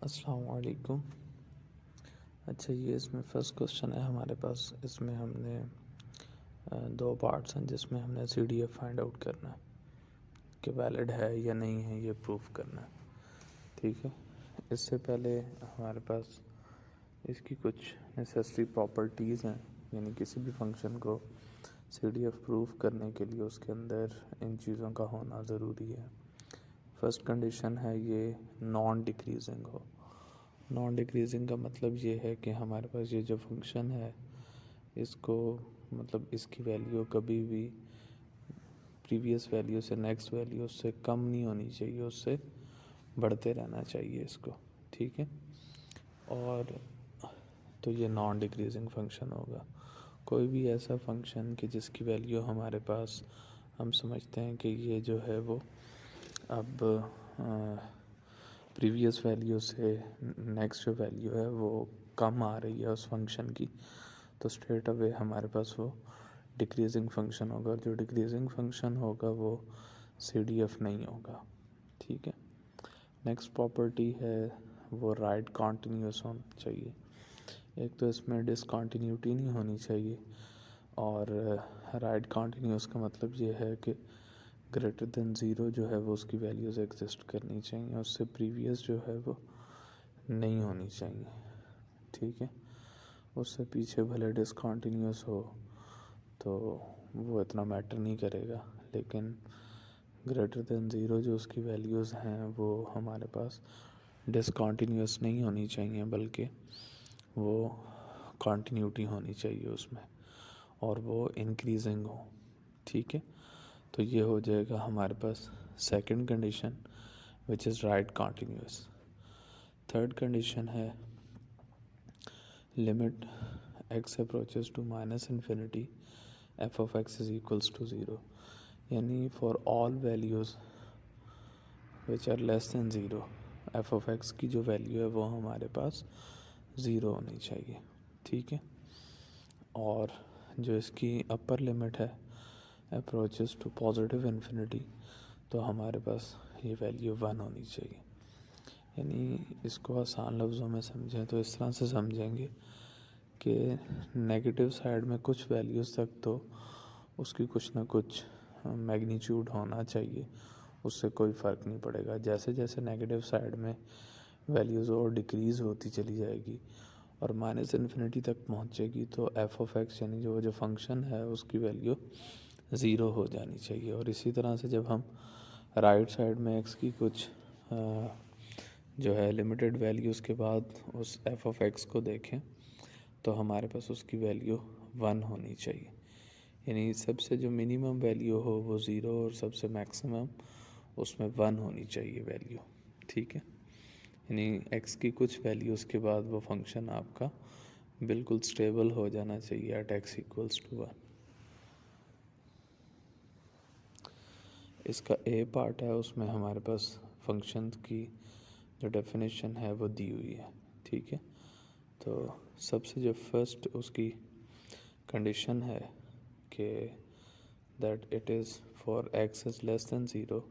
अस्सलाम वालेकुम। अच्छा, ये इसमें फ़र्स्ट क्वेश्चन है हमारे पास। इसमें हमने दो पार्ट्स हैं जिसमें हमने CDF फाइंड आउट करना है कि वैलिड है या नहीं है, ये प्रूफ करना है। ठीक है, इससे पहले हमारे पास इसकी कुछ नेसेसरी प्रॉपर्टीज़ हैं, यानी किसी भी फंक्शन को CDF प्रूफ करने के लिए उसके अंदर इन चीज़ों का होना ज़रूरी है। फर्स्ट कंडीशन है ये नॉन डिक्रीजिंग हो। नॉन डिक्रीजिंग का मतलब ये है कि हमारे पास ये जो फंक्शन है इसको मतलब इसकी वैल्यू कभी भी प्रीवियस वैल्यू से नेक्स्ट वैल्यू उससे कम नहीं होनी चाहिए, उससे बढ़ते रहना चाहिए इसको। ठीक है, और तो ये नॉन डिक्रीजिंग फंक्शन होगा। कोई भी ऐसा फंक्शन कि जिसकी वैल्यू हमारे पास हम समझते हैं कि ये जो है वो अब प्रीवियस वैल्यू से नेक्स्ट जो वैल्यू है वो कम आ रही है उस फंक्शन की, तो स्ट्रेट अवे हमारे पास वो डिक्रीजिंग फंक्शन होगा। जो डिक्रीजिंग फंक्शन होगा वो CDF नहीं होगा। ठीक है, नेक्स्ट प्रॉपर्टी है वो राइट कॉन्टिन्यूस होना चाहिए। एक तो इसमें डिसकॉन्टिन्यूटी नहीं होनी चाहिए, और राइट कॉन्टिन्यूस का मतलब ये है कि ग्रेटर देन ज़ीरो जो है वो उसकी वैल्यूज़ एग्जिस्ट करनी चाहिए, उससे प्रीवियस जो है वो नहीं होनी चाहिए। ठीक है, उससे पीछे भले डिसकॉन्टिन्यूस हो तो वो इतना मैटर नहीं करेगा, लेकिन ग्रेटर देन ज़ीरो जो उसकी वैल्यूज़ हैं वो हमारे पास डिसकॉन्टिन्यूस नहीं होनी चाहिए, बल्कि वो कॉन्टिन्यूटी होनी चाहिए उसमें, और वो इंक्रीजिंग हो। ठीक है, तो ये हो जाएगा हमारे पास second condition which is right continuous. Third condition है limit x approaches to -∞ f of x is equals to zero, यानी for all values which are less than zero f of x की जो वैल्यू है वो हमारे पास zero होनी चाहिए। ठीक है, और जो इसकी अपर लिमिट है अप्रोचेस टू पॉजिटिव इन्फिनिटी, तो हमारे पास ये वैल्यू 1 होनी चाहिए। यानी इसको आसान लफ्ज़ों में समझें तो इस तरह से समझेंगे कि नेगेटिव साइड में कुछ वैल्यूज़ तक तो उसकी कुछ ना कुछ मैग्नीट्यूड होना चाहिए, उससे कोई फ़र्क नहीं पड़ेगा। जैसे जैसे नेगेटिव साइड में वैल्यूज़ और डिक्रीज़ होती चली जाएगी और -∞ तक पहुंचेगी, तो f of x यानी जो फंक्शन है उसकी वैल्यू ज़ीरो हो जानी चाहिए। और इसी तरह से जब हम राइट साइड में x की कुछ जो है लिमिटेड वैल्यूज़ के बाद उस f of x को देखें तो हमारे पास उसकी वैल्यू 1 होनी चाहिए। यानी सबसे जो मिनिमम वैल्यू हो वो ज़ीरो और सबसे मैक्सिमम उसमें 1 होनी चाहिए वैल्यू। ठीक है, यानी x की कुछ वैल्यूज़ के बाद वो फंक्शन आपका बिल्कुल स्टेबल हो जाना चाहिए एट x इक्वल्स टू 1। इसका ए पार्ट है, उसमें हमारे पास फंक्शन की जो डेफिनेशन है वो दी हुई है। ठीक है, तो सबसे जो फर्स्ट उसकी कंडीशन है कि that it is for x is less than zero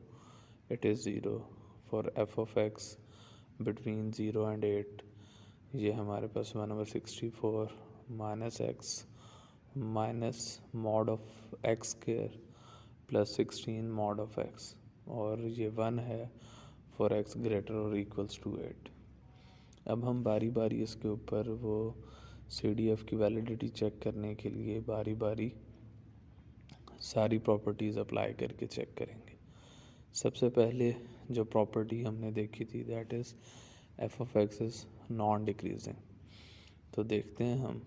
it is zero, for f of x between 0 and 8 ये हमारे पास 1/64 minus x minus mod of x square plus 16 mod of x, और ये 1 है for x greater और equals to 8। अब हम बारी बारी इसके ऊपर वो CDF की वैलिडिटी चेक करने के लिए बारी बारी सारी प्रॉपर्टीज़ अप्लाई करके चेक करेंगे। सबसे पहले जो प्रॉपर्टी हमने देखी थी that is f of x is non decreasing. तो देखते हैं हम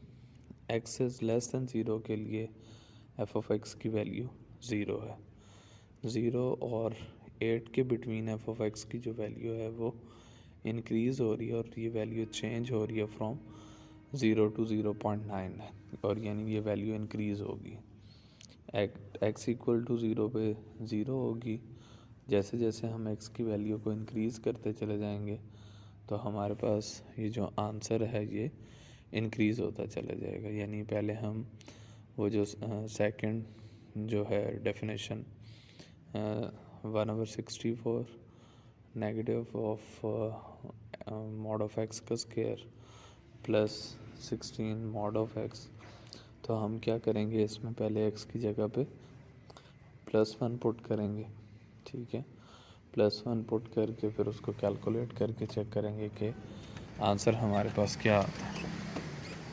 x is less than zero के लिए f of x की वैल्यू ज़ीरो है। ज़ीरो और 8 के बिटवीन f of x की जो वैल्यू है वो इंक्रीज़ हो रही है, और ये वैल्यू चेंज हो रही है फ्रॉम 0 to 0.9 है, और यानी ये वैल्यू इंक्रीज़ होगी। x इक्वल टू ज़ीरो पे ज़ीरो होगी। जैसे जैसे हम x की वैल्यू को इंक्रीज़ करते चले जाएंगे तो हमारे पास ये जो आंसर है ये इंक्रीज़ होता चला जाएगा। यानी पहले हम वो जो सेकंड जो है definition 1/64 negative of mod of x का square plus 16 mod of x. तो हम क्या करेंगे, इसमें पहले एक्स की जगह पे +1 पुट करेंगे, ठीक है। +1 पुट करके फिर उसको कैलकुलेट करके चेक करेंगे कि आंसर हमारे पास क्या आता है।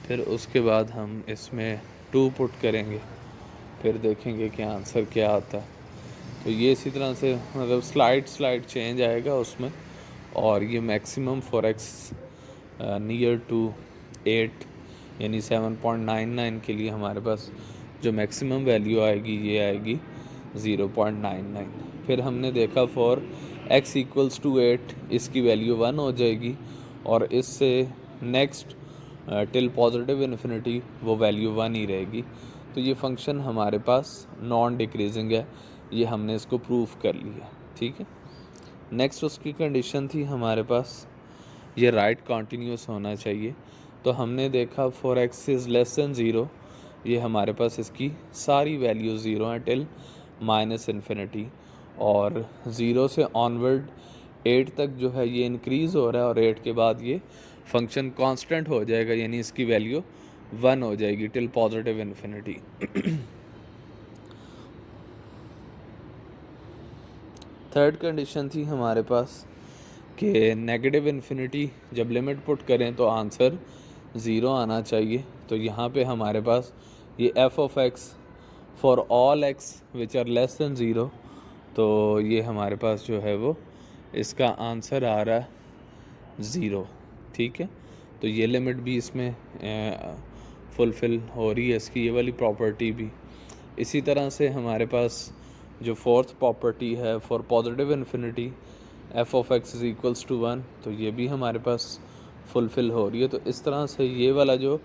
फिर उसके बाद हम इसमें 2 पुट करेंगे, फिर देखेंगे कि आंसर क्या आता है। तो ये इसी तरह से मतलब स्लाइड चेंज आएगा उसमें। और ये maximum for x near to 8 यानी 7.99 के लिए हमारे पास जो मैक्सिमम वैल्यू आएगी ये आएगी 0.99। फिर हमने देखा फॉर x इक्वल्स टू 8 इसकी वैल्यू 1 हो जाएगी, और इससे नेक्स्ट टिल पॉजिटिव इन्फिनिटी वो वैल्यू 1 ही रहेगी। तो ये फंक्शन हमारे पास नॉन डिक्रीजिंग है, ये हमने इसको प्रूव कर लिया, ठीक है। नेक्स्ट उसकी कंडीशन थी हमारे पास ये राइट कॉन्टीन्यूस होना चाहिए। तो हमने देखा for x is less than 0, ये हमारे पास इसकी सारी वैल्यू 0 हैं टिल -इन्फिनिटी, और 0 से ऑनवर्ड 8 तक जो है ये इंक्रीज़ हो रहा है, और 8 के बाद ये फंक्शन कांस्टेंट हो जाएगा, यानी इसकी वैल्यू 1 हो जाएगी till positive infinity. Third condition थी हमारे पास कि नेगेटिव इन्फिनिटी जब लिमिट पुट करें तो आंसर 0 आना चाहिए। तो यहाँ पे हमारे पास ये f of x for all x which are less than 0, तो ये हमारे पास जो है वो इसका आंसर आ रहा है 0, ठीक है। तो ये लिमिट भी इसमें फुलफ़िल हो रही है, इसकी ये वाली प्रॉपर्टी भी। इसी तरह से हमारे पास जो फोर्थ प्रॉपर्टी है for positive infinity f of x is equals to 1, तो ये भी हमारे पास फुलफ़िल हो रही है। तो इस तरह से ये वाला जो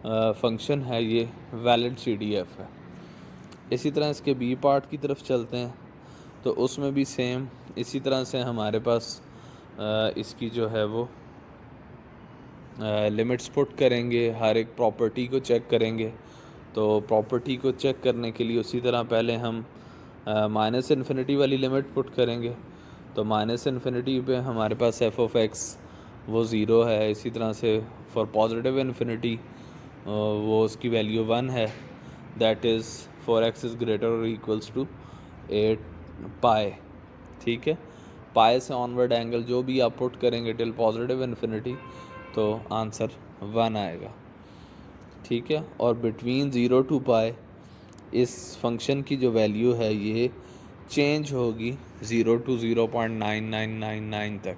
फंक्शन है ये वैलिड CDF है। इसी तरह इसके बी पार्ट की तरफ चलते हैं, तो उसमें भी सेम इसी तरह से हमारे पास इसकी जो है वो लिमिट्स पुट करेंगे, हर एक प्रॉपर्टी को चेक करेंगे। तो प्रॉपर्टी को चेक करने के लिए उसी तरह पहले हम -इन्फिनिटी वाली लिमिट पुट करेंगे। तो -इन्फिनिटी पे हमारे पास f ऑफ x वो 0 है। इसी तरह से फॉर पॉजिटिव इन्फिनिटी वो उसकी वैल्यू 1 है, that is for x is greater और इक्वल्स टू 8 पाई, ठीक है। पाई से ऑनवर्ड एंगल जो भी आप पुट करेंगे टिल पॉजिटिव इन्फिनिटी तो आंसर 1 आएगा, ठीक है। और बिटवीन 0 टू पाई इस फंक्शन की जो वैल्यू है ये चेंज होगी 0 to 0.9999 तक,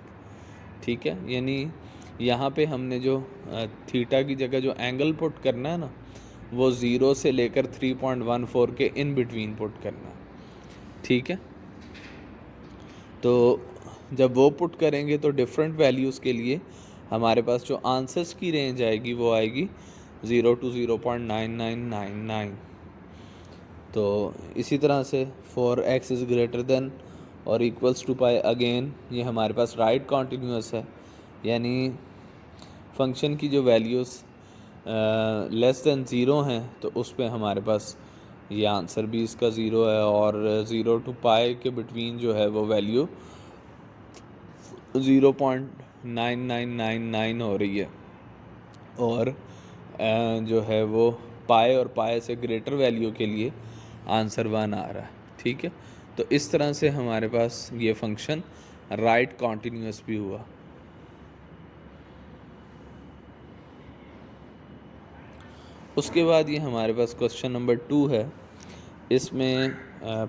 ठीक है। यानी यहाँ पे हमने जो थीटा की जगह जो एंगल पुट करना है ना, वो 0 से लेकर 3.14 के इन बिटवीन पुट करना है, ठीक है। तो जब वो पुट करेंगे तो डिफरेंट वैल्यूज़ के लिए हमारे पास जो आंसर्स की रेंज आएगी वो आएगी 0 to 0.9999। तो इसी तरह से for x is greater than और इक्वल्स टू पाई, अगेन ये हमारे पास राइट कॉन्टीन्यूअस है, यानी फंक्शन की जो वैल्यूज़ लेस देन 0 हैं तो उस पर हमारे पास ये आंसर भी इसका 0 है, और 0 टू पाई के बिटवीन जो है वो वैल्यू 0.9999 हो रही है, और जो है वो पाई और पाई से ग्रेटर वैल्यू के लिए आंसर 1 आ रहा है, ठीक है। तो इस तरह से हमारे पास ये फंक्शन राइट कॉन्टीन्यूअस भी हुआ। उसके बाद ये हमारे पास क्वेश्चन नंबर 2 है। इसमें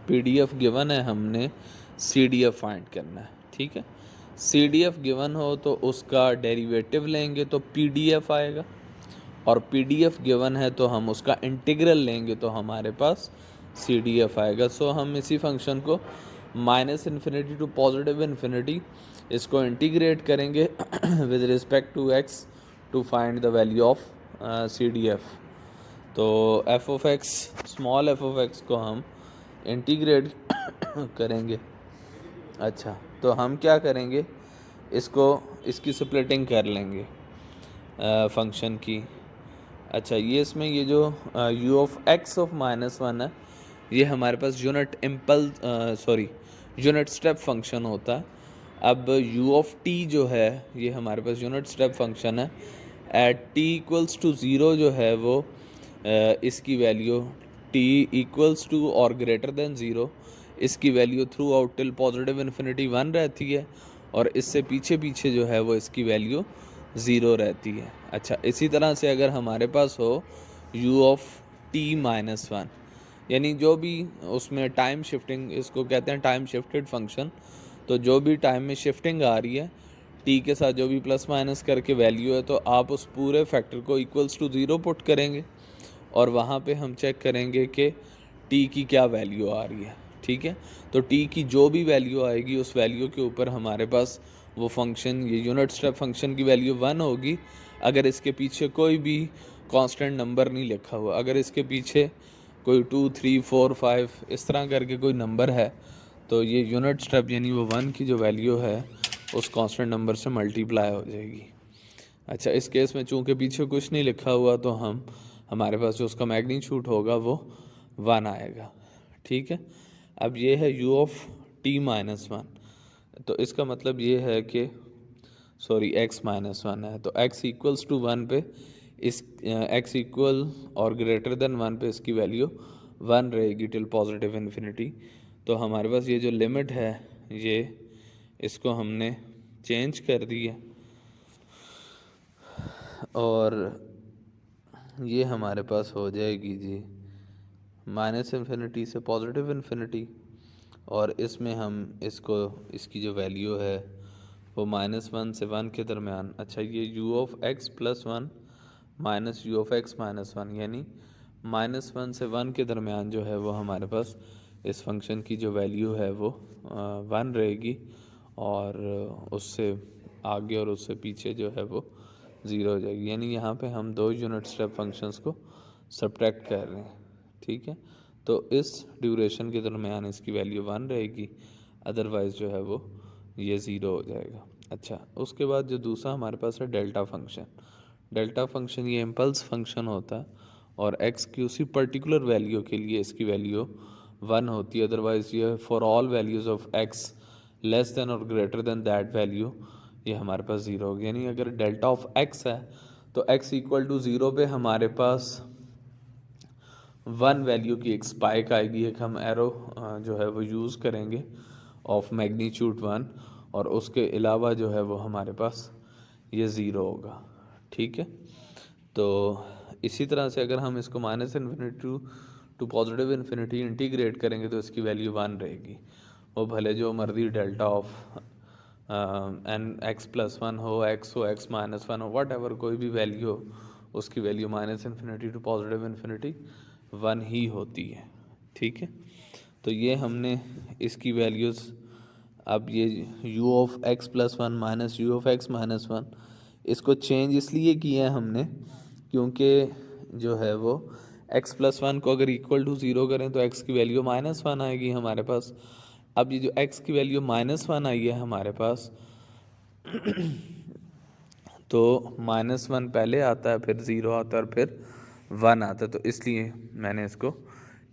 PDF गिवन है, हमने CDF फाइंड करना है, ठीक है। CDF गिवन हो तो उसका डेरिवेटिव लेंगे तो PDF आएगा, और PDF गिवन है तो हम उसका इंटीग्रल लेंगे तो हमारे पास CDF आएगा। सो हम इसी फंक्शन को -इन्फिनिटी टू पॉजिटिव इन्फिनिटी इसको इंटीग्रेट करेंगे with respect to x to find the value of CDF। तो f of x, small f of x को हम इंटीग्रेट करेंगे। अच्छा, तो हम क्या करेंगे, इसकी स्प्लिटिंग कर लेंगे फंक्शन की। अच्छा, ये इसमें ये जो u ऑफ x ऑफ -1 है, ये हमारे पास यूनिट स्टेप फंक्शन होता है, अब u ऑफ t जो है ये हमारे पास यूनिट स्टेप फंक्शन है। At t equals to zero जो है वो इसकी वैल्यू t इक्वल्स टू और ग्रेटर देन ज़ीरो, इसकी value throughout till positive infinity 1 रहती है, और इससे पीछे पीछे जो है वो इसकी वैल्यू 0 रहती है। अच्छा, इसी तरह से अगर हमारे पास हो u of t minus one, यानी जो भी उसमें टाइम शिफ्टिंग, इसको कहते हैं टाइम शिफ्टेड फंक्शन, तो जो भी टाइम में शिफ्टिंग आ रही है टी के साथ जो भी प्लस माइनस करके वैल्यू है, तो आप उस पूरे फैक्टर को इक्वल्स टू ज़ीरो पुट करेंगे और वहाँ पे हम चेक करेंगे कि टी की क्या वैल्यू आ रही है। ठीक है, तो टी की जो भी वैल्यू आएगी उस वैल्यू के ऊपर हमारे पास वो फंक्शन, ये यूनिट स्टेप फंक्शन की वैल्यू 1 होगी अगर इसके पीछे कोई भी कांस्टेंट नंबर नहीं लिखा हुआ। अगर इसके पीछे कोई 2, 3, 4, 5 इस तरह करके कोई नंबर है तो ये यूनिट स्टेप यानी वो 1 की जो वैल्यू है उस कांस्टेंट नंबर से मल्टीप्लाई हो जाएगी। अच्छा, इस केस में चूंकि पीछे कुछ नहीं लिखा हुआ तो हमारे पास जो उसका मैग्नीट्यूड होगा वो 1 आएगा। ठीक है, अब ये है u of t minus one, तो इसका मतलब ये है कि सॉरी x माइनस वन है, तो x इक्वल्स टू वन पे इस x इक्वल और ग्रेटर देन वन पे इसकी वैल्यू 1 रहेगी टिल पॉजिटिव इन्फिनिटी। तो हमारे पास ये जो लिमिट है ये इसको हमने चेंज कर दी है और ये हमारे पास हो जाएगी जी माइनस इन्फिनिटी से पॉजिटिव इन्फिनिटी, और इसमें हम इसको इसकी जो वैल्यू है वो -1 से 1 के दरमियान। अच्छा, ये u of x plus one minus you of x minus one, यानी -1 से 1 के दरमियान जो है वो हमारे पास इस फंक्शन की जो वैल्यू है वो 1 रहेगी, और उससे आगे और उससे पीछे जो है वो 0 हो जाएगी। यानी यहाँ पे हम दो यूनिट स्टेप फंक्शंस को सब्ट्रैक्ट कर रहे हैं। ठीक है, तो इस ड्यूरेशन के दरमियान इसकी वैल्यू 1 रहेगी, अदरवाइज़ जो है वो ये 0 हो जाएगा। अच्छा, उसके बाद जो दूसरा हमारे पास है डेल्टा फंक्शन। डेल्टा फंक्शन ये इम्पल्स फंक्शन होता है और x की उसी पर्टिकुलर वैल्यू के लिए इसकी वैल्यू 1 होती है, अदरवाइज़ ये for all values of x less than और ग्रेटर देन दैट वैल्यू ये हमारे पास 0 होगी। यानी अगर डेल्टा ऑफ x है तो x इक्वल टू 0 पे हमारे पास 1 वैल्यू की एक स्पाइक आएगी, एक हम एरो जो है वो यूज़ करेंगे ऑफ मैग्नीट्यूड 1, और उसके अलावा जो है वो हमारे पास ये 0 होगा। ठीक है, तो इसी तरह से अगर हम इसको minus infinity to positive infinity integrate करेंगे तो इसकी वैल्यू 1 रहेगी, वो भले जो मर्जी delta of n x plus one हो, एक्स माइनस वन हो, वट एवर कोई भी वैल्यू हो, उसकी value minus infinity to positive infinity 1 ही होती है। ठीक है, तो ये हमने इसकी वैल्यूज़, अब ये u of x plus one minus you of x minus one, इसको चेंज इसलिए किया है हमने क्योंकि जो है वो x प्लस वन को अगर इक्वल टू 0 करें तो x की वैल्यू -1 आएगी हमारे पास। अब ये जो x की वैल्यू -1 आई है हमारे पास तो -1 पहले आता है, फिर 0 आता है और फिर 1 आता है, तो इसलिए मैंने इसको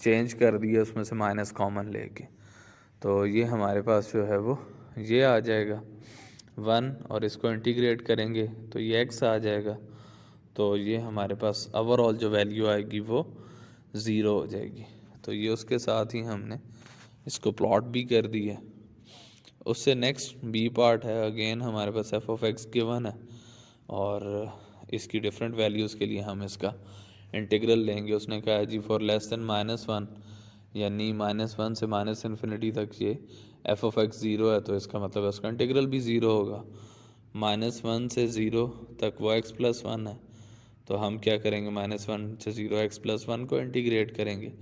चेंज कर दिया उसमें से माइनस कॉमन लेके। तो ये हमारे पास जो है वो ये आ जाएगा 1, और इसको इंटीग्रेट करेंगे तो ये x आ जाएगा, तो ये हमारे पास ओवरऑल जो वैल्यू आएगी वो 0 हो जाएगी। तो ये उसके साथ ही हमने इसको प्लॉट भी कर दिया। उससे नेक्स्ट बी पार्ट है, अगेन हमारे पास एफ ऑफ एक्स गिवन है और इसकी डिफरेंट वैल्यूज़ के लिए हम इसका इंटीग्रल लेंगे। उसने कहा है जी फॉर लेस देन -1, यानी -1 से माइनस इन्फिनिटी तक ये एफ ऑफ एक्स 0 है, तो इसका मतलब है उसका इंटीग्रल भी 0 होगा। -1 से 0 तक वो x प्लस वन है, तो हम क्या करेंगे, -1 से 0 x प्लस वन को इंटीग्रेट करेंगे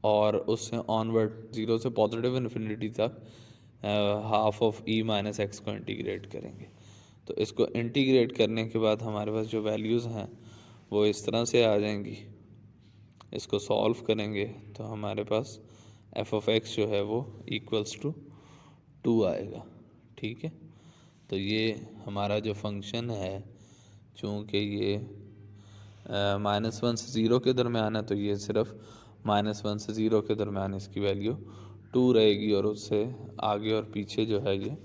और उससे ऑनवर्ड 0 से पॉजिटिव इन्फिनिटी तक half of e minus x को इंटीग्रेट करेंगे। तो इसको इंटीग्रेट करने के बाद हमारे पास जो वैल्यूज़ हैं वो इस तरह से आ जाएंगी। इसको सॉल्व करेंगे तो हमारे पास एफ ऑफ एक्स जो है वो इक्वल्स टू 2 आएगा। ठीक है, तो ये हमारा जो फंक्शन है, चूँकि ये -1 से 0 के दरमियान है, तो ये सिर्फ -1 से 0 के दरमियान इसकी वैल्यू 2 रहेगी और उससे आगे और पीछे जो है ये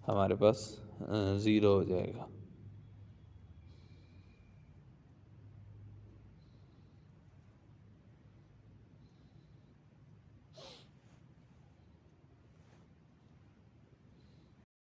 हमारे पास ज़ीरो हो जाएगा।